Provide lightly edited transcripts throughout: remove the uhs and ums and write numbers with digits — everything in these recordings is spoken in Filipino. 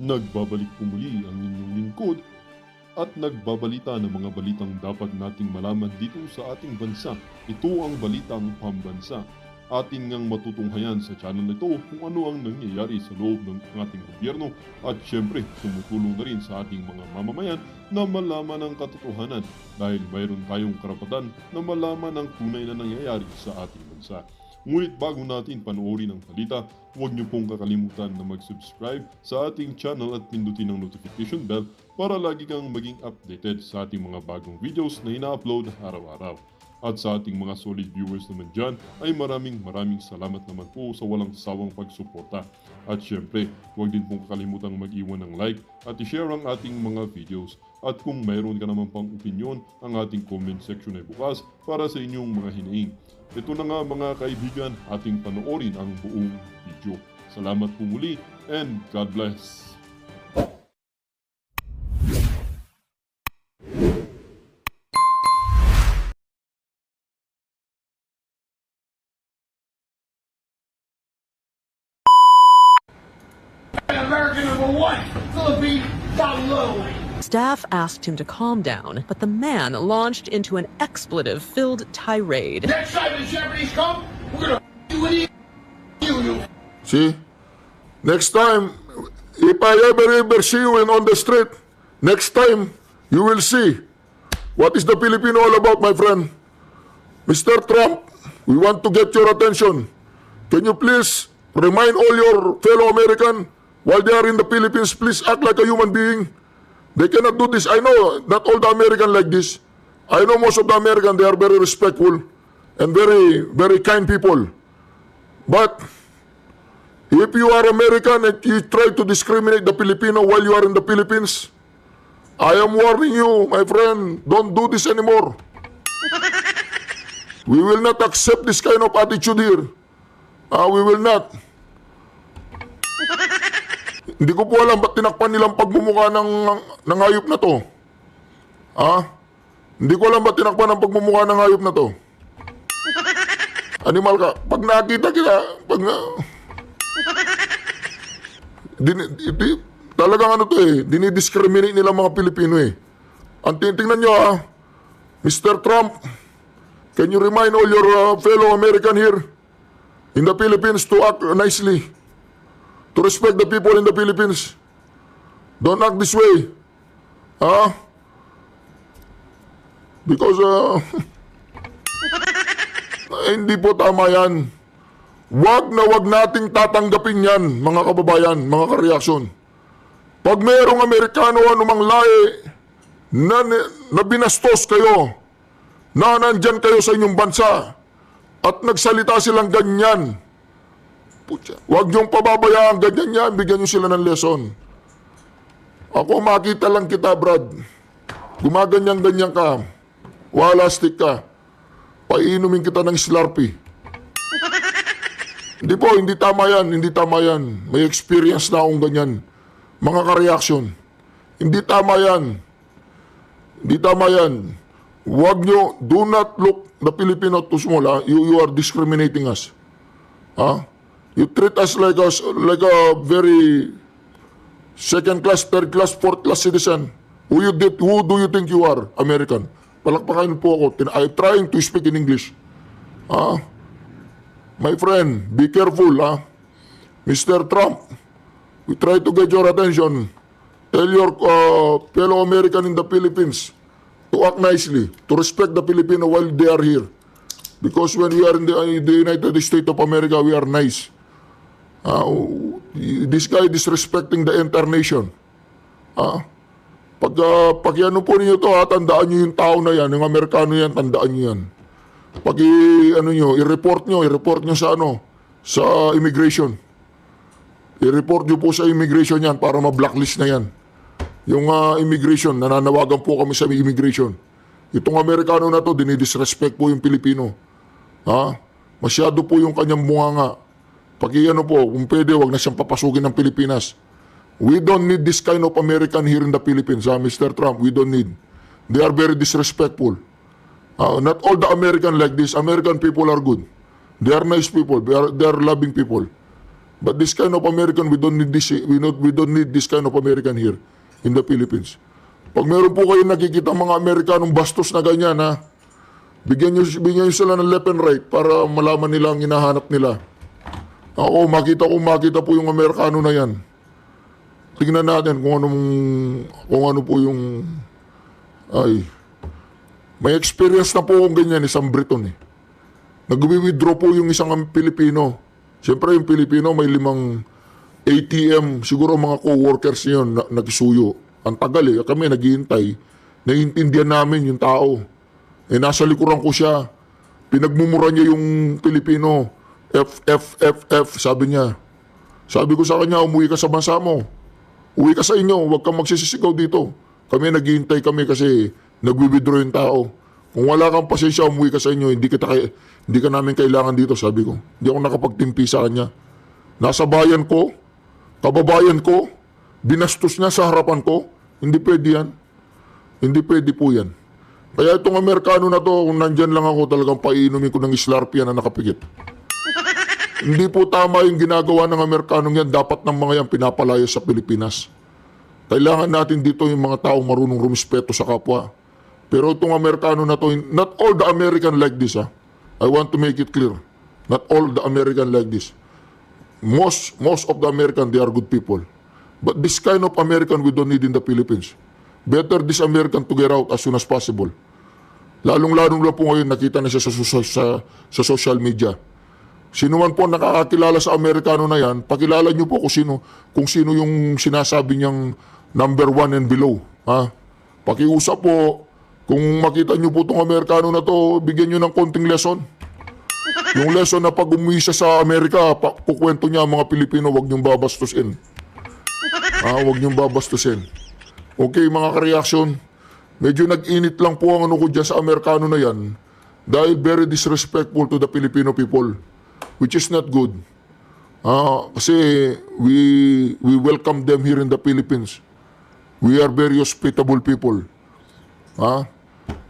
Nagbabalik po muli ang inyong lingkod at nagbabalita ng mga balitang dapat nating malaman dito sa ating bansa. Ito ang balitang pambansa. Ating ngang matutunghayan sa channel nito kung ano ang nangyayari sa loob ng ating gobyerno at syempre tumutulong na rin sa ating mga mamamayan na malaman ang katotohanan dahil mayroon tayong karapatan na malaman ang tunay na nangyayari sa ating bansa. Ngunit bago natin panoorin ang balita, huwag niyo pong kakalimutan na mag-subscribe sa ating channel at pindutin ang notification bell para lagi kang maging updated sa ating mga bagong videos na ina-upload araw-araw. At sa ating mga solid viewers naman dyan ay maraming salamat naman po sa walang sawang pagsuporta. At syempre, huwag din pong kakalimutan mag-iwan ng like at i-share ang ating mga videos. At kung mayroon ka naman pang opinion, ang ating comment section ay bukas para sa inyong mga hinaing. Ito na nga mga kaibigan, ating panoorin ang buong video. Salamat po muli and God bless! American #1, Philippine down low. Staff asked him to calm down, but the man launched into an expletive-filled tirade. Next time the Japanese come, we're gonna you with you. See? Next time, if I ever see you on the street, next time, you will see what is the Filipino all about, my friend. Mr. Trump, we want to get your attention. Can you please remind all your fellow American, while they are in the Philippines, please act like a human being. They cannot do this. I know not all the American like this. I know most of the American, they are very respectful and very kind people. But if you are American and you try to discriminate the Filipino while you are in the Philippines, I am warning you, my friend, don't do this anymore. We will not accept this kind of attitude here. We will not. Hindi ko po alam ba't tinakpan nilang pagmumukha ng hayop na to. Hindi ko alam ba't tinakpan ang pagmumukha ng hayop na to. Animal ka. Pag nakita kita, talagang ano to dinidiscriminate nila mga Pilipino Ang tingnan nyo Mr. Trump, can you remind all your fellow American here in the Philippines to act nicely? To respect the people in the Philippines. Don't act this way. Because, hindi po tama yan. Wag nating tatanggapin yan, mga kababayan, mga kareaksyon. Pag mayroong Amerikano anumang lahi na binastos kayo, na nandyan kayo sa inyong bansa, at nagsalita silang ganyan, huwag niyong pababayaan, ganyan yan, bigyan niyo sila ng lesson. Ako, makita lang kita, Brad. Gumaganyan-ganyan ka. Wala stick ka. Painumin kita ng Slurpee. Hindi po, hindi tama yan. May experience na akong ganyan. Mga ka-reaction. Hindi tama yan. Huwag niyo, do not look the Filipino too small. You are discriminating us. You treat us like a very second class, third class, fourth class citizen. Who do you think you are? American. Palakpakan po ako. I'm trying to speak in English. My friend, be careful. Mr. Trump, we try to get your attention. Tell your fellow American in the Philippines to act nicely, to respect the Filipino while they are here. Because when we are in the United States of America, we are nice. This guy disrespecting the entire nation. Pag ano po ninyo to, tandaan nyo yung tao na yan, yung Amerikano yan, tandaan nyo yan. Pag i-report nyo sa immigration. I-report nyo po sa immigration yan para ma-blacklist na yan. Yung immigration, nananawagan po kami sa immigration. Itong Amerikano na to, dinidisrespect po yung Pilipino. Masyado po yung kanyang bunganga. Pag-iano po, kung pwede, wag na siyang papasukin ng Pilipinas. We don't need this kind of American here in the Philippines, Mr. Trump. We don't need. They are very disrespectful. Not all the American like this. American people are good. They are nice people. They are loving people. But this kind of American, we don't need this kind of American here in the Philippines. Pag meron po kayo nakikita mga Amerikanong bastos na ganyan, ha, bigyan nyo sila ng left and right para malaman nila ang hinahanap nila. Ako, makita po yung Amerikano na yan. Tingnan natin kung ano po yung, may experience na po akong ganyan, isang Briton eh. Nag-withdraw po yung isang Pilipino. Siyempre yung Pilipino may 5 ATM, siguro mga co-workers niyon nagsuyo. Ang tagal eh, kami naghihintay. Naiintindihan namin yung tao. Eh nasa likuran ko siya. Pinagmumura niya yung Pilipino. F, sabi niya. Sabi ko sa kanya, umuwi ka sa bansa mo. Uwi ka sa inyo, huwag kang magsisisigaw dito. Kami naghihintay kami kasi nagwi-withdraw yung tao. Kung wala kang pasensya, umuwi ka sa inyo, hindi ka namin kailangan dito, sabi ko. Hindi ako nakapagtimpi sa kanya. Nasa bayan ko, kababayan ko, binastos niya sa harapan ko. Hindi pwede yan. Hindi pwede po yan. Kaya itong Amerikano na to, kung nandyan lang ako, talagang painumin ko ng Islarpia na nakapikit. Hindi po tama yung ginagawa ng Amerikanong yan. Dapat ng mga yan pinapalaya sa Pilipinas. Kailangan natin dito yung mga tao marunong rumispeto sa kapwa. Pero itong Amerikano na to, not all the American like this. I want to make it clear. Not all the American like this. Most of the American, they are good people. But this kind of American we don't need in the Philippines. Better this American to get out as soon as possible. Lalong-lalong lang po ngayon, nakita na siya sa social media. Sino man po nakakakilala sa Amerikano na yan, pakilala niyo po kung sino yung sinasabi niyang number 1 and below. Ha? Pakiusap po, kung makita niyo po itong Amerikano na to, bigyan niyo ng konting lesson. Yung lesson na pag umuwi siya sa Amerika, kukwento niya ang mga Pilipino, huwag niyong babastusin. Huwag niyong babastusin. Okay, mga ka-reaction, medyo nag-init lang po ang ano ko dyan sa Amerikano na yan dahil very disrespectful to the Filipino people, which is not good. Kasi we welcome them here in the Philippines. We are very hospitable people.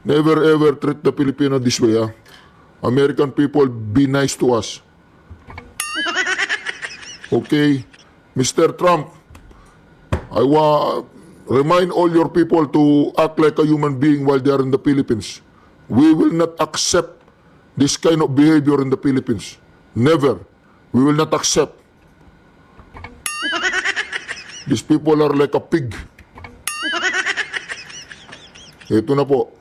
Never ever treat the Filipino this way. American people, be nice to us. Okay, Mr. Trump, I remind all your people to act like a human being while they are in the Philippines. We will not accept this kind of behavior in the Philippines. Never. We will not accept. These people are like a pig. Ito na po.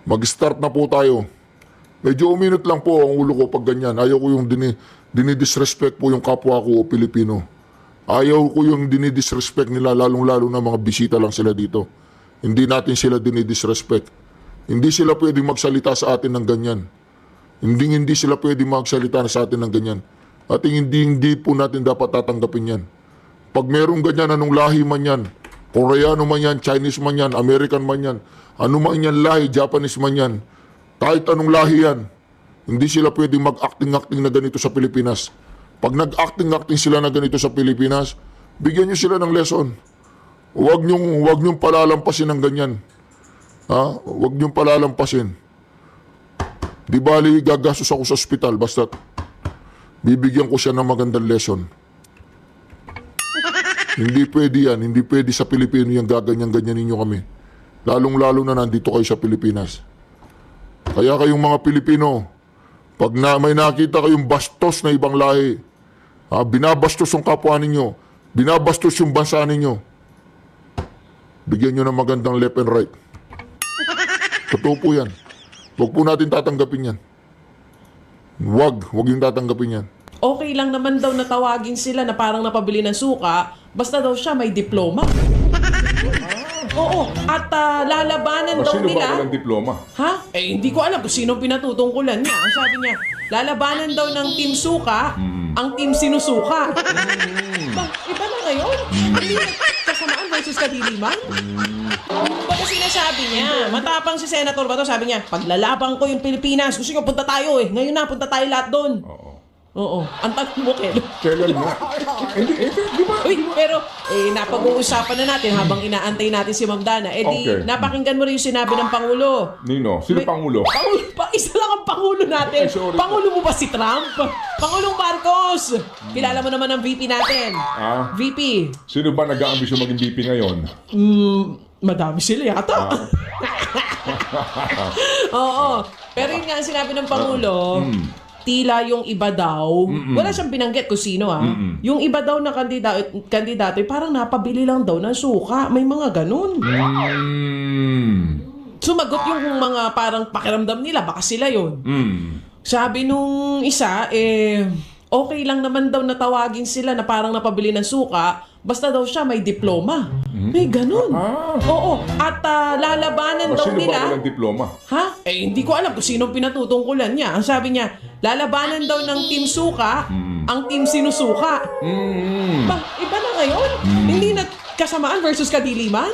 Mag-start na po tayo. Medyo uminit lang po ang ulo ko pag ganyan. Ayaw ko yung dinidisrespect po yung kapwa ko o Pilipino. Ayaw ko yung dinidisrespect nila, lalong-lalo na mga bisita lang sila dito. Hindi natin sila dinidisrespect. Hindi sila pwedeng magsalita sa atin ng ganyan. Hindi sila pwedeng magsalita sa atin ng ganyan. At hindi po natin dapat tatanggapin yan. Pag merong ganyan, anong lahi man yan, Koreano man yan, Chinese man yan, American man yan, ano man yan lahi, Japanese man yan, kahit anong lahi yan, hindi sila pwedeng mag-acting-acting na ganito sa Pilipinas. Pag nag-acting-acting sila na ganito sa Pilipinas, bigyan nyo sila ng lesson. Huwag nyong palalampasin ng ganyan. Huwag nyong palalampasin. Di bali, gagastos ako sa ospital, basta bibigyan ko siya ng magandang lesson. Hindi pwede yan. Hindi pwede sa Pilipino yung gaganyan-ganyan ninyo kami. Lalong-lalo na nandito kayo sa Pilipinas. Kaya kayong mga Pilipino, pag may nakita kayong bastos na ibang lahi, binabastos yung kapwa ninyo, binabastos yung bansa ninyo, bigyan nyo ng magandang left and right. Totoo po yan. Huwag po natin tatanggapin yan. Huwag yung tatanggapin yan. Okay lang naman daw na tawagin sila na parang napabili ng suka, basta daw siya may diploma. Oo, at lalabanan daw Sino nila. ba walang diploma? Ha? Hindi ko alam kung sino pinatutungkulan niya. Ang sabi niya, lalabanan daw ng Team Suka ang Team Sinusuka. Iba na ngayon. Hindi kasamaan versus kadiliman. Baga sinasabi niya, matapang si Senator Bato, sabi niya, paglalabang ko yung Pilipinas, gusto nyo punta tayo eh. Ngayon na, punta tayo lahat doon. Oo. Oo. Ang tanong mo, kailan? Kailan nga? Hindi, di ba? Uy, pero napag-uusapan na natin habang inaantay natin si Ma'am Dana. Okay. Napakinggan mo rin yung sinabi ng Pangulo. Nino, sino Pangulo? Isa lang ang Pangulo natin. Ay, sorry. Pangulo mo ba si Trump? Pangulong Marcos! Kilala mo naman ang VP natin. Ah? VP. Sino ba nag-aambisyon maging VP ngayon? Madami sila yata. Oo. Pero yun nga ang sinabi ng Pangulo, tila yung iba daw, wala siyang binanggit kung sino yung iba daw na kandidato, parang napabili lang daw ng suka. May mga ganun. Sumagot yung mga parang pakiramdam nila, baka sila yun. Sabi nung isa, okay lang naman daw na tawagin sila na parang napabili ng suka, basta daw siya may diploma. May ganun. Oo. At lalabanan daw Sino ba nila. walang diploma? Ha? Hindi ko alam kung sinong pinatutungkulan niya. Ang sabi niya, lalabanan daw ng Team Suka ang Team Sinusuka. Ba, iba na ngayon? Hindi na kasamaan versus kadiliman?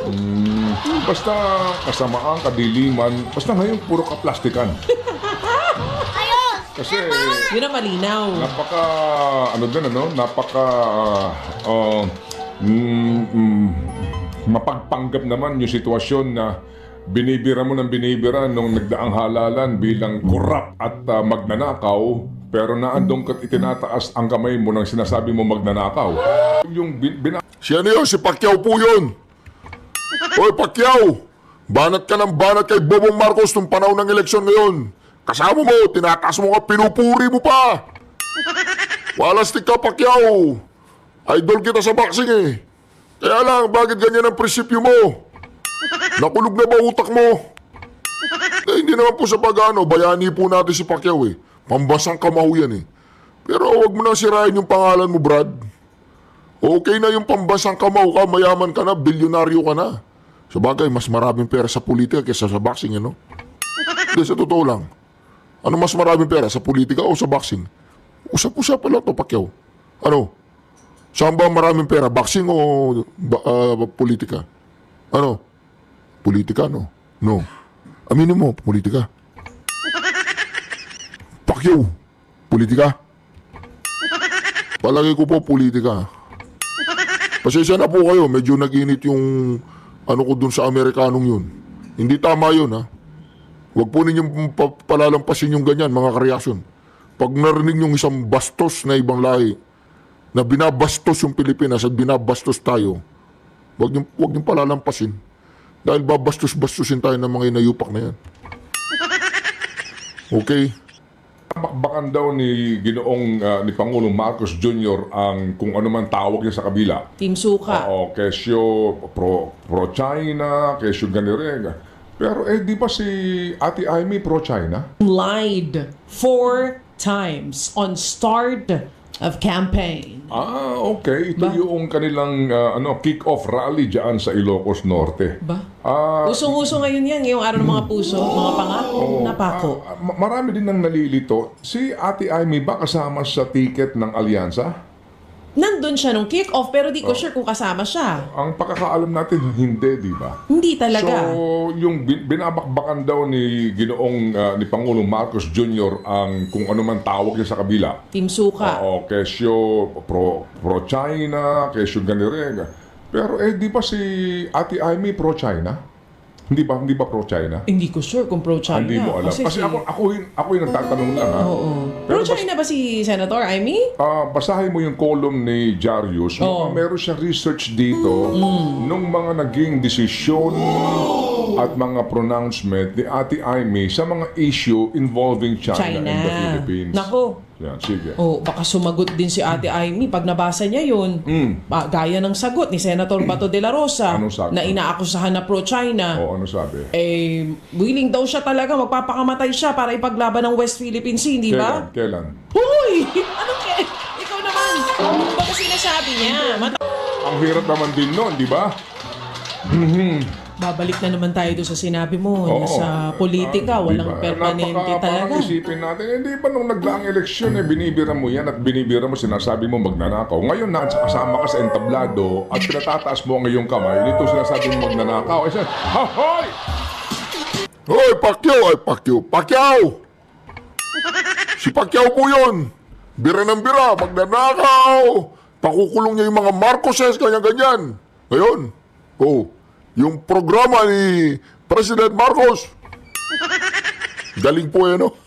Basta kasamaan, kadiliman, basta ngayon puro kaplastikan. Kasi Yun ang malinaw. napaka, napaka, mapagpanggap naman yung sitwasyon na binibira mo ng binibira nung nagdaang halalan bilang korap at magnanakaw, pero naandong kat itinataas ang kamay mo nang sinasabi mo magnanakaw. Yung Si ano yun? Si Pacquiao po yun. Hoy, Pacquiao! Banat ka ng banat kay Bobong Marcos nung panahon ng eleksyon ngayon. Kasama mo, tinataas mo ka, pinupuri mo pa. Walastik ka, Pacquiao. Idol kita sa boxing eh. Kaya lang, bakit ganyan ang prinsipyo mo? Nakulog na ba utak mo? Hindi naman po sa pag-ano, bayani po natin si Pacquiao eh. Pambasang kamaho yan eh. Pero wag mo na sirain yung pangalan mo, Brad. Okay na yung pambasang kamaho ka, mayaman ka na, bilyonaryo ka na. Sa bagay, mas maraming pera sa politika kaysa sa boxing, ano? Hindi, sa totoo lang. Ano mas maraming pera, sa politika o sa boxing? Usap-usapan lang to, Pacquiao. Ano? Saan ba maraming pera? Boxing o politika? Ano? Politika, no? No. Aminin mo, politika. Pacquiao, politika. Palagi ko po politika. Pasensya na po kayo, medyo nag-init yung ano ko dun sa Amerikanong yun. Hindi tama yun, ha? Huwag po ninyong palalampasin yung ganyan, mga kareaksyon. Pag narinig yung isang bastos na ibang lahi, na binabastos yung Pilipinas at binabastos tayo, huwag niyong palalampasin. Dahil babastos-bastusin tayo ng mga inayupak na yan. Okay? bakbakan daw ni ni Pangulong Marcos Jr. ang kung ano man tawag niya sa kabila. Team Suka. Oo, kesyo pro-China, kesyo ganirega. Pero di ba si Ate Amy pro-China? Lied 4 times on start of campaign. Okay. Ito yung kanilang kick-off rally dyan sa Ilocos Norte. Ba? Usong-uso ngayon yan, ngayong araw ng mga puso, mga pangako, napako. Marami din nang nalilito. Si Ate Amy ba kasama sa ticket ng alyansa? Nandun siya nung kick-off, pero di ko sure kung kasama siya. Ang pagkakaalam natin, hindi, di ba? Hindi talaga. So, yung binabakbakan daw ni ni Pangulong Marcos Jr. ang kung ano man tawag niya sa kabila. Team Suka. Oo, kesyo pro-China, kesyo ganirega. Pero di ba si Ate Amy pro-China? Hindi ba pro-China? Hindi ko sure kung pro-China. Hindi mo alam. Kasi ako yung nagtatanong lang, ha? Oo. Pro-China ba si Senator Amy? Basahin mo yung column ni Jarius. Meron siyang research dito nung mga naging desisyon at mga pronouncement ni Ate Amy sa mga issue involving China and the Philippines. Nako. Yan, sige. Baka sumagot din si Ate Amy pag nabasa niya yun. Gaya ng sagot ni Senator Bato de la Rosa Anong sabi? na inaakusahan na pro-China. Ano sabi? Willing daw siya talaga, magpapakamatay siya para ipaglaban ng West Philippine Sea, di ba? Kailan? Hoy! Ikaw naman! Baka sinasabi niya. Ang hirap naman din nun, di ba? Babalik na naman tayo doon sa sinabi mo na sa politika, walang permanente talaga. Isipin natin, hindi ba nung nagdaang eleksyon, binibira mo yan at binibira mo, sinasabi mo magnanakaw. Ngayon na, kasama ka sa entablado at pinatataas mo ang iyong kamay, nito sinasabi mo magnanakaw. Hoy! Hoy, Pacquiao! Ay, Pacquiao! Pacquiao! Si Pacquiao po yun! Bira ng bira, magnanakaw, pakukulong niya yung mga Marcoses, ganyan-ganyan. Ngayon, yung programa ni President Marcos, galing po yan, no?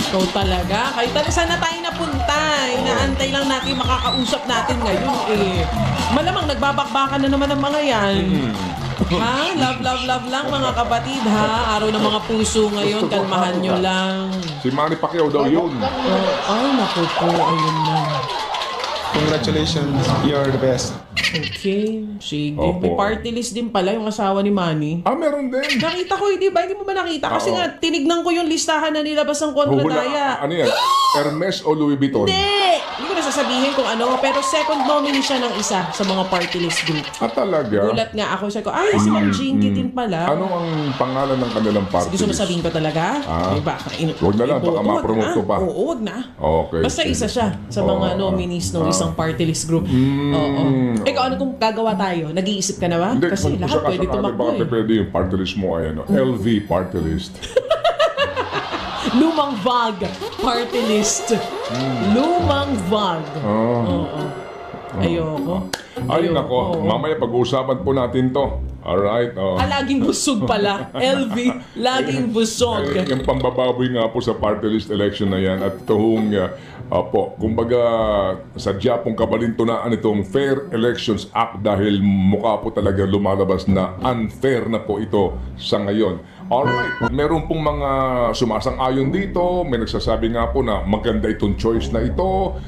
Ikaw talaga. Kayo talaga, saan na tayo napunta? Inaantay lang natin makakausap natin ngayon eh. Malamang nagbabakbakan na naman ang mga yan. Ha? Love lang mga kapatid ha. Araw ng mga puso ngayon, kalmahan nyo lang. Si Manny Pacquiao daw yun. Ay, naku po, ayun na. Congratulations, you're the best. Okay, sige. Opo. May party list din pala yung asawa ni Manny. Meron din. Nakita ko, di ba? Hindi mo ba nakita? Kasi Oo. nga, tinignan ko yung listahan na nilabas ng kontradaya. Ano yan? Hermes o Louis Vuitton? Hindi ko na sasabihin kung ano, pero second nominee siya ng isa sa mga party list group. Talaga? Gulat nga ako. Sabi ko, ay, si Mang Jinky din pala. Ano ang pangalan ng kanilang party Gusto mo list? sabihin ko talaga? Diba? Huwag na lang, baka ma-promote ko pa. Oo, wag na. Okay. Basta isa siya sa mga nominees ng isang party list group. Oo. Ikaw, ano kung gagawa tayo? Nag-iisip ka na ba? Hindi, Kasi kung lahat pwede sakasakali, tumakbo baka eh. pwede yung party list mo ay LV party list. Lumang Vag party list. Lumang Vag. Oo. Ayoko. Ay, nako. Oo. Mamaya pag-uusapan po natin to. Alright. Laging busog pala. LV, laging busog. Yung pambababoy nga po sa party list election na yan at itong kumbaga sadya pong kabalintunaan itong Fair Elections Act dahil mukha po talaga lumalabas na unfair na po ito sa ngayon. Alright, meron pong mga sumasang-ayon dito, may nagsasabi nga po na maganda itong choice na ito,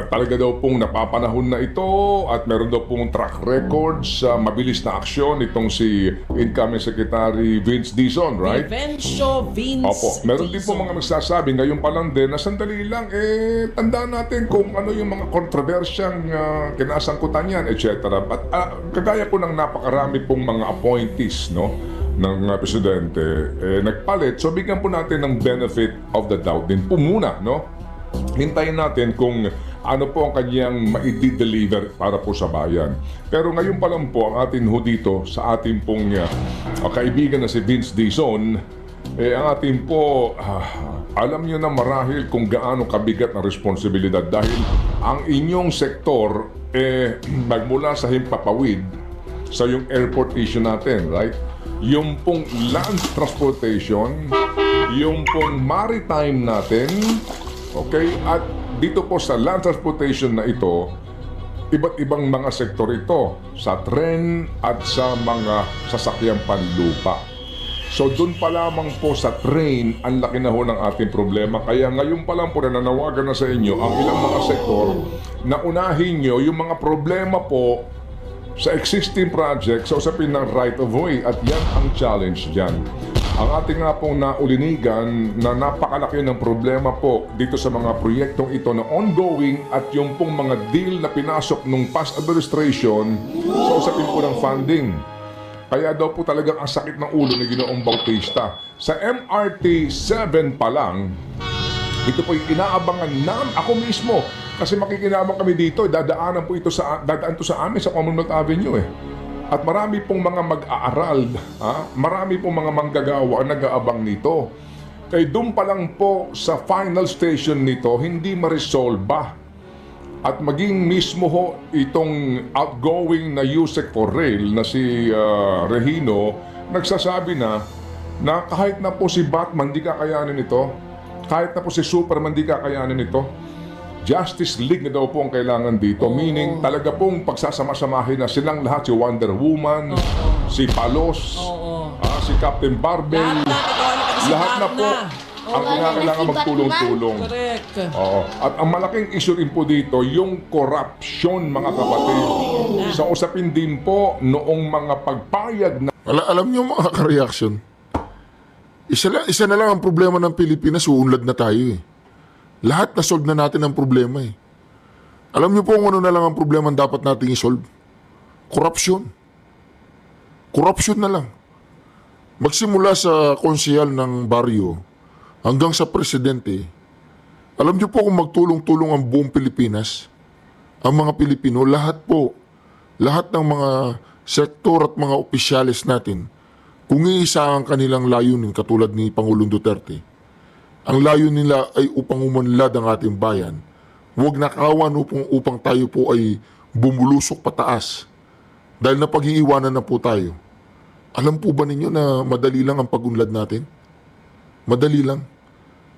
talaga daw pong napapanahon na ito at meron daw pong track record sa mabilis na aksyon itong si incoming Secretary Vince Dizon, right? Vivencio Vince Opo. Meron din po Dizon. mga nagsasabi ngayon pa lang din na sandali lang, tandaan natin kung ano yung mga kontrobersyang kinasangkutan yan, etc. But kagaya po ng napakarami pong mga appointees, no? Ng presidente, nagpalit. So bigyan po natin ng benefit of the doubt din po muna, no? Hintayin natin kung ano po ang kanyang ma-deliver para po sa bayan. Pero ngayon pa lang po ang atin ho dito sa ating pong kaibigan na si Vince Dizon, ang ating po, alam nyo na marahil kung gaano kabigat na responsibilidad dahil ang inyong sektor magmula sa Himpapawid sa yung airport issue natin, right? Yung pong land transportation, yung pong maritime natin, okay? At dito po sa land transportation na ito, iba't ibang mga sektor ito, sa tren at sa mga sasakyang panlupa. So doon pa lamang po sa train, ang laki na ho ng ating problema. Kaya ngayon pa lang po na nanawagan na sa inyo ang ilang mga sektor na unahin nyo yung mga problema po sa existing project sa usapin ng right of way at yan ang challenge dyan. Ang ating nga pong naulinigan na napakalaki ng problema po dito sa mga proyektong ito na ongoing at yung pong mga deal na pinasok nung past administration sa usapin po ng funding. Kaya daw po talagang ang sakit ng ulo ni Ginoong Bautista. Sa MRT 7 pa lang, ito po yung inaabangan ako mismo. Kasi makikinabang kami dito, dadaan to sa amin sa Commonwealth Avenue eh. At marami pong mga mag-aaral, marami pong mga manggagawa ang nag-aabang nito. Doon pa lang po sa final station nito, hindi ma-resolve. At maging mismo ho itong outgoing na USEC for Rail na si Regino, nagsasabi na kahit na po si Batman di kakayanin ito, kahit na po si Superman di kakayanin ito, Justice League na daw po ang kailangan dito. Meaning, talaga pong pagsasama-samahin na silang lahat, si Wonder Woman, si Palos, si Captain Barbell, lahat na po ang kinakailangan magtulong-tulong. Correct. Oo. At ang malaking issue rin po dito, yung corruption, mga kapatid. Sa usapin din po, noong mga pagpayag na Alam niyo mga ka-reaction, isa na lang ang problema ng Pilipinas, uunlad na tayo eh. Lahat na-solve na natin ang problema eh. Alam niyo po kung ano na lang ang problema dapat nating isolve? Korupsyon. Korupsyon na lang. Magsimula sa konsehal ng baryo hanggang sa presidente, alam niyo po kung magtulong-tulong ang buong Pilipinas, ang mga Pilipino, lahat ng mga sektor at mga opisyalis natin, kung iisa ang kanilang layunin katulad ni Pangulong Duterte, ang layo nila ay upang umunlad ang ating bayan. Huwag nakawan upang tayo po ay bumulusok pataas. Dahil napag-iiwanan na po tayo. Alam po ba ninyo na madali lang ang pagunlad natin? Madali lang.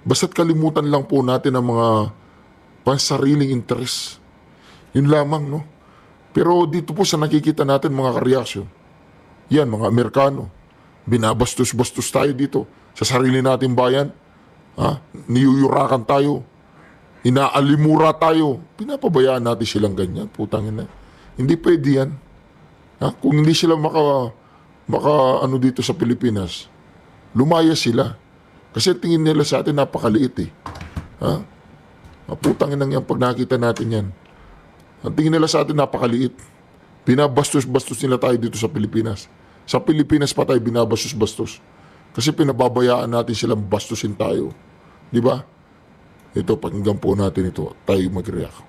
Basta't kalimutan lang po natin ang mga pansariling interes. Yun lamang, no? Pero dito po sa nakikita natin mga kareaksyon, yan, mga Amerikano, binabastos-bastos tayo dito sa sarili nating bayan. Niyuyurakan tayo, inaalimura tayo, pinapabayaan natin silang ganyan, putangin na. Hindi pwede yan. Kung hindi sila maka dito sa Pilipinas, lumaya sila. Kasi tingin nila sa atin napakaliit eh. Putangin lang yan pag nakita natin yan. Ang tingin nila sa atin napakaliit. Binabastos-bastos nila tayo dito sa Pilipinas. Sa Pilipinas pa tayo binabastos-bastos. Kasi pinababayaan natin silang bastusin tayo. Di ba? Ito, pakinggan po natin ito. Tayo mag-react.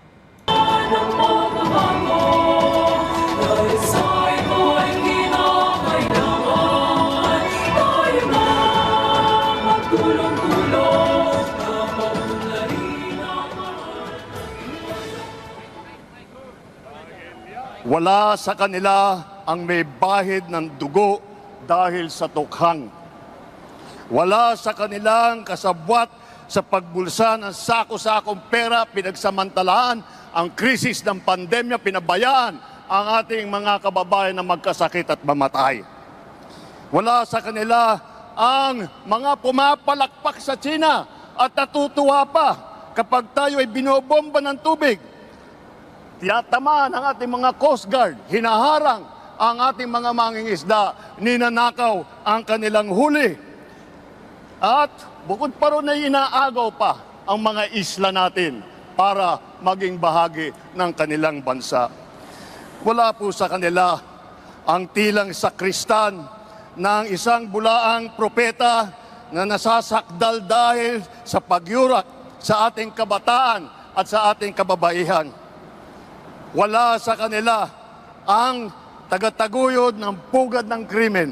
Wala sa kanila ang may bahid ng dugo dahil sa tukhang. Wala sa kanilang kasabwat sa pagbulsa ng sako-sakong pera, pinagsamantalaan ang krisis ng pandemya, pinabayaan ang ating mga kababayan na magkasakit at mamatay. Wala sa kanila ang mga pumapalakpak sa China at natutuwa pa kapag tayo ay binobomba ng tubig. Tiyatamaan ang ating mga Coast Guard, hinaharang ang ating mga mangingisda, ninanakaw ang kanilang huli. At bukod pa ron ay inaagaw pa ang mga isla natin para maging bahagi ng kanilang bansa. Wala po sa kanila ang tilang sakristan ng isang bulaang propeta na nasasakdal dahil sa pagyurak sa ating kabataan at sa ating kababaihan. Wala sa kanila ang tagataguyod ng pugad ng krimen,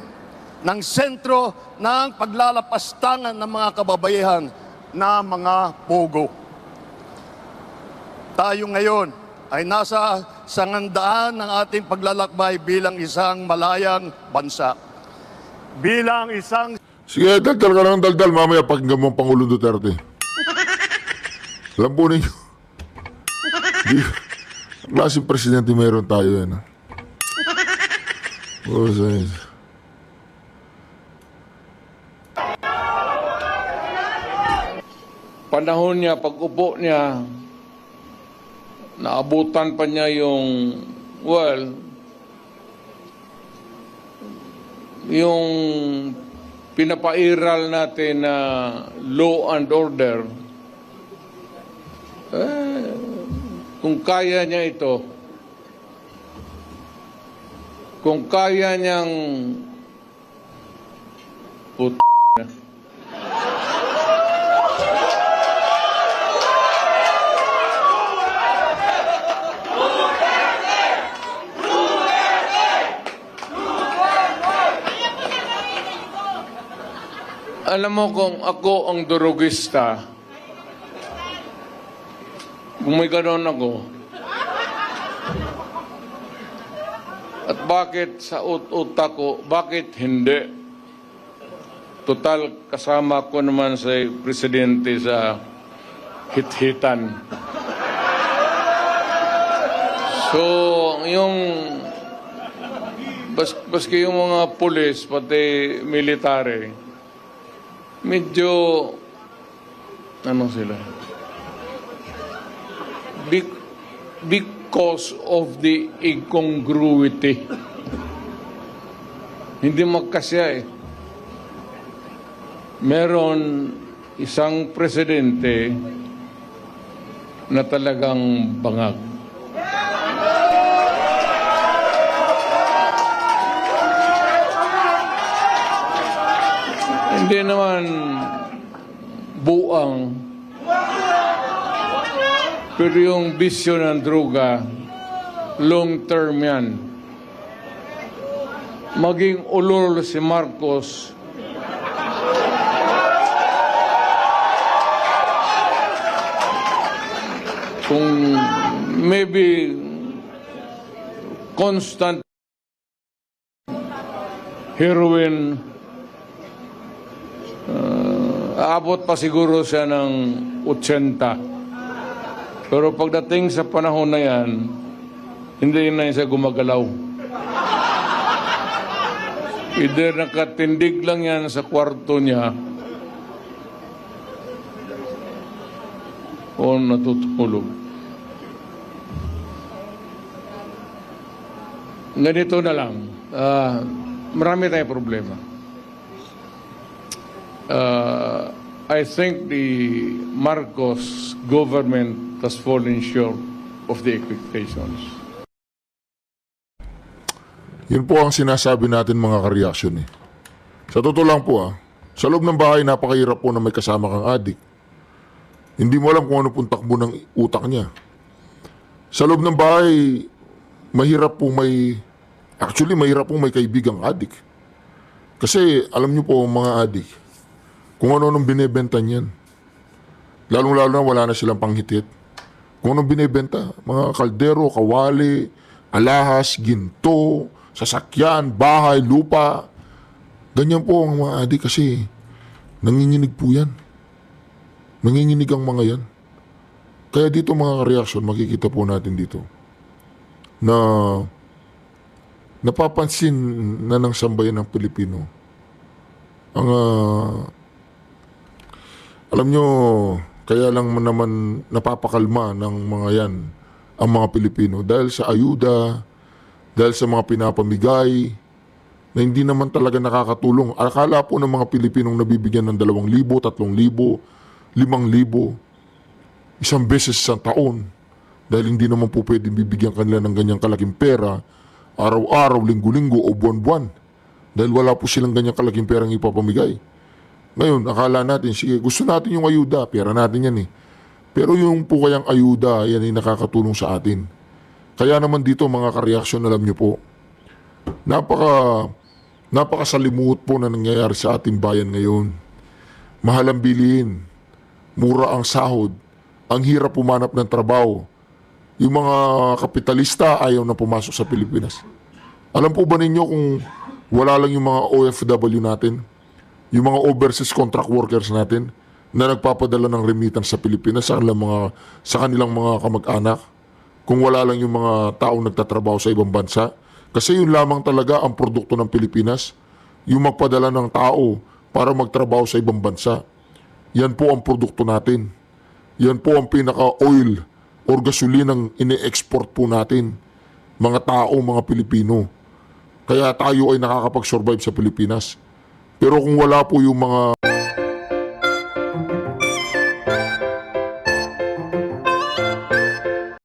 ng sentro ng paglalapastangan ng mga kababaihan na mga pugo. Tayo ngayon ay nasa sangandaan ng ating paglalakbay bilang isang malayang bansa. Bilang isang... Sige, daldal ka lang daldal. Mamaya pakinggan mo ang Pangulong Duterte. Alam po ninyo. Klaseng presidente mayroon tayo yan. Panahon niya, pag-upo niya, naabutan pa niya yung, yung pinapairal natin na law and order. Kung kaya niya ito, kung kaya niyang alam mo, kung ako ang durugista, kung may ganon ako, at bakit sa utak ko, bakit hindi? Total, kasama ko naman sa presidente sa hit-hitan. So, yung baski yung mga pulis, pati military, medyo, ano sila? Because of the incongruity. Hindi magkasya eh. Meron isang presidente na talagang bangag. Hindi naman buang. Pero yung bisyo ng droga, long term yan. Maging ulol si Marcos, kung maybe constant heroin, aabot pa siguro siya ng 80. Pero pagdating sa panahon na yan, hindi na siya gumagalaw. Either nakatindig lang yan sa kwarto niya o natutulog. Ganito na lang. Marami tayong problema. I think the Marcos government has fallen short of the expectations. Yun po ang sinasabi natin mga ka-reaction eh. Sa totoo lang po sa loob ng bahay napakahirap po na may kasama kang adik. Hindi mo alam kung ano pong takbo ng utak niya. Sa loob ng bahay, mahirap po may kaibigang adik. Kasi alam niyo po mga adik, kung ano nung binebenta niyan. Lalong-lalo na wala na silang panghitit. Kung anong binebenta, mga kaldero, kawali, alahas, ginto, sasakyan, bahay, lupa. Ganyan po ang mga adik kasi nanginginig po yan. Nanginginig ang mga yan. Kaya dito mga reaction, makikita po natin dito na napapansin na ng sambayan ng Pilipino ang alam nyo, kaya lang naman napapakalma ng mga yan ang mga Pilipino dahil sa ayuda, dahil sa mga pinapamigay na hindi naman talaga nakakatulong. Akala po ng mga Pilipinong nabibigyan ng 2,000, 3,000, 5,000 isang beses sa taon dahil hindi naman po pwedeng bibigyan kanila ng ganyang kalaking pera araw-araw, linggo-linggo o buwan-buwan dahil wala po silang ganyang kalaking perang ipapamigay. Ngayon, akala natin, sige, gusto natin yung ayuda, pera natin yan eh. Pero yung po kayang ayuda, yan ay nakakatulong sa atin. Kaya naman dito mga ka-reaction, alam nyo po, napakasalimuot po na nangyayari sa ating bayan ngayon. Mahal ang bilihin, mura ang sahod, ang hirap pumanap ng trabaho. Yung mga kapitalista ayaw na pumasok sa Pilipinas. Alam po ba ninyo kung wala lang yung mga OFW natin, yung mga overseas contract workers natin na nagpapadala ng remittance sa Pilipinas sa kanilang mga kamag-anak, kung wala lang yung mga taong nagtatrabaho sa ibang bansa, kasi yun lamang talaga ang produkto ng Pilipinas, yung magpadala ng tao para magtrabaho sa ibang bansa. Yan po ang produkto natin. Yan po ang pinaka-oil or gasolinang ine-export po natin, mga tao, mga Pilipino. Kaya tayo ay nakakapag-survive sa Pilipinas. Pero kung wala po yung mga